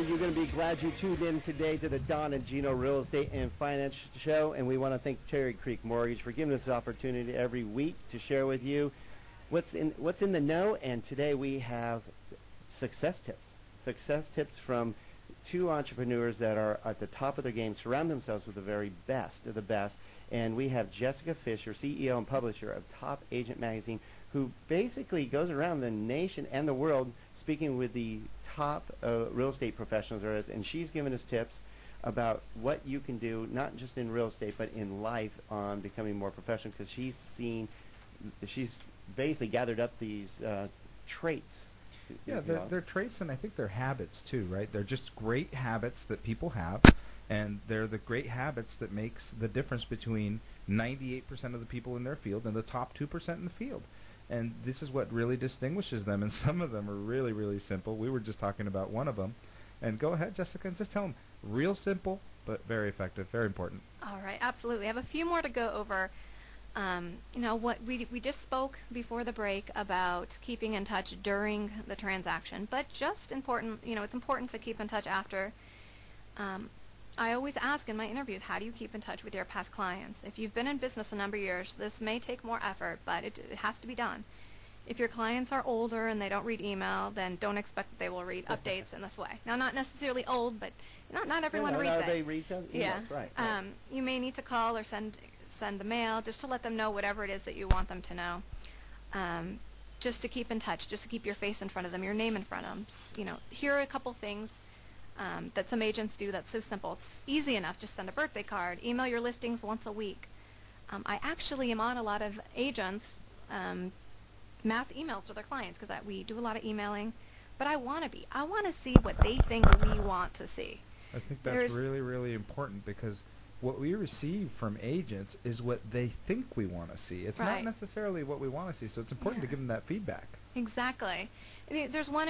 you're going to be glad you tuned in today to the Don and Gino Real Estate and Finance Show, and we want to thank Cherry Creek Mortgage for giving us this opportunity every week to share with you what's in the know. And today we have success tips from two entrepreneurs that are at the top of their game, surround themselves with the very best of the best. And we have Jessica Fisher, CEO and publisher of Top Agent Magazine, who basically goes around the nation and the world speaking with the top real estate professionals there is, and she's given us tips about what you can do, not just in real estate, but in life on becoming more professional, because she's basically gathered up these traits. Yeah, they're traits, and I think they're habits too, right? They're just great habits that people have, and they're the great habits that makes the difference between 98% of the people in their field and the top 2% in the field. And this is what really distinguishes them, and some of them are really, really simple. We were just talking about one of them. And go ahead, Jessica, and just tell them. Real simple, but very effective, very important. All right, absolutely. I have a few more to go over. What we just spoke before the break about keeping in touch during the transaction, but just important, it's important to keep in touch after. I always ask in my interviews, how do you keep in touch with your past clients? If you've been in business a number of years, this may take more effort, but it has to be done. If your clients are older and they don't read email, then don't expect that they will read updates in this way. Now, not necessarily old, but not everyone reads it. They read some? Yeah. Right. You may need to call or send the mail just to let them know whatever it is that you want them to know. Just to keep in touch, just to keep your face in front of them, your name in front of them. Here are a couple things that some agents do that's so simple. It's easy enough. Just send a birthday card. Email your listings once a week. I actually am on a lot of agents' mass emails to their clients because we do a lot of emailing. But I want to see what they think we want to see. I think that's really, really important, because what we receive from agents is what they think we want to see. It's not necessarily what we want to see, so it's important to give them that feedback. Exactly. There's one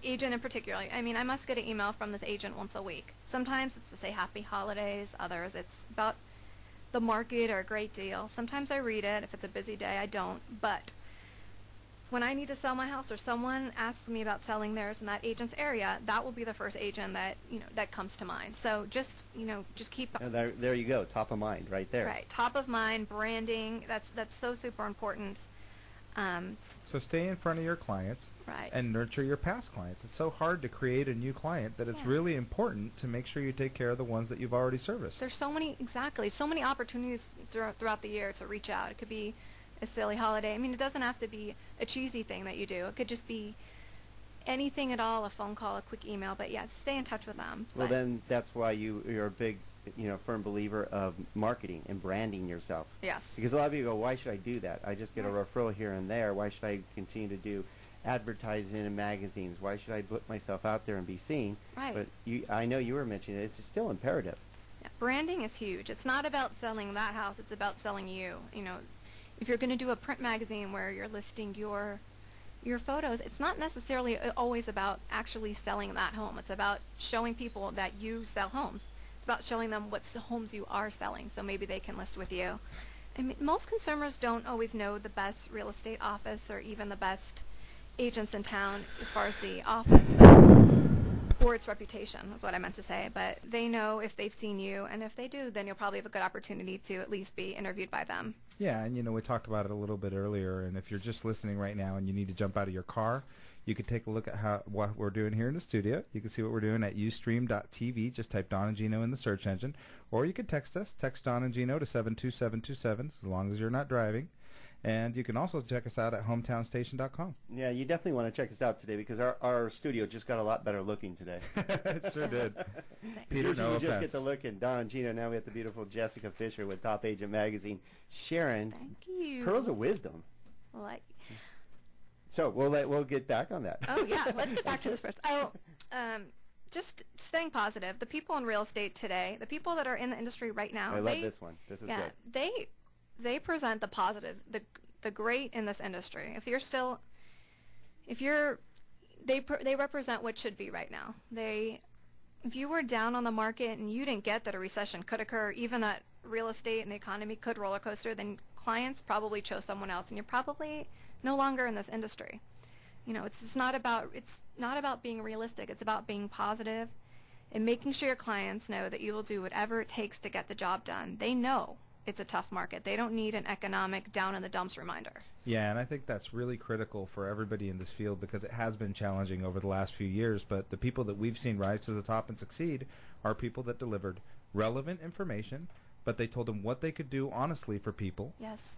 agent in particular. I mean, I must get an email from this agent once a week. Sometimes it's to say happy holidays. Others it's about the market or a great deal. Sometimes I read it. If it's a busy day, I don't. But when I need to sell my house or someone asks me about selling theirs in that agent's area, that will be the first agent that comes to mind. So just keep. There you go, top of mind, right there. Right, top of mind, branding. That's so super important. So stay in front of your clients, and nurture your past clients. It's so hard to create a new client that it's really important to make sure you take care of the ones that you've already serviced. There's so many opportunities throughout the year to reach out. It could be a silly holiday. I mean, it doesn't have to be a cheesy thing that you do. It could just be anything at all, a phone call, a quick email. But yeah, stay in touch with them. Well, then that's why you're a big, firm believer of marketing and branding yourself. Yes. Because a lot of people go, why should I do that? I just get a referral here and there. Why should I continue to do advertising in magazines? Why should I put myself out there and be seen? Right. But I know you were mentioning it's still imperative. Yeah. Branding is huge. It's not about selling that house. It's about selling you. If you're going to do a print magazine where you're listing your photos, it's not necessarily always about actually selling that home. It's about showing people that you sell homes. It's about showing them what homes you are selling, so maybe they can list with you. I mean, most consumers don't always know the best real estate office or even the best agents in town as far as the office, or its reputation is what I meant to say. But they know if they've seen you, and if they do, then you'll probably have a good opportunity to at least be interviewed by them. Yeah, and we talked about it a little bit earlier, and if you're just listening right now and you need to jump out of your car, you could take a look at what we're doing here in the studio. You can see what we're doing at ustream.tv. Just type Don and Gino in the search engine. Or you could text us. Text Don and Gino to 72727, as long as you're not driving. And you can also check us out at hometownstation.com. Yeah, you definitely want to check us out today, because our studio just got a lot better looking today. It sure did. Peter, no offense. We just get to look at Don and Gino. Now we have the beautiful Jessica Fisher with Top Agent Magazine, sharing pearls of wisdom. So we'll get back on that. Oh yeah, let's get back to this first. Just staying positive. The people in real estate today, the people that are in the industry right now, I love this one. This is good. They present the positive, the great in this industry. They represent what should be right now. If you were down on the market and you didn't get that a recession could occur, even that real estate and the economy could roller coaster, then clients probably chose someone else, and you're probably no longer in this industry. It's not about being realistic. It's about being positive and making sure your clients know that you will do whatever it takes to get the job done. They know it's a tough market. They don't need an economic down in the dumps reminder. Yeah, and I think that's really critical for everybody in this field because it has been challenging over the last few years, but the people that we've seen rise to the top and succeed are people that delivered relevant information, but they told them what they could do honestly for people. Yes.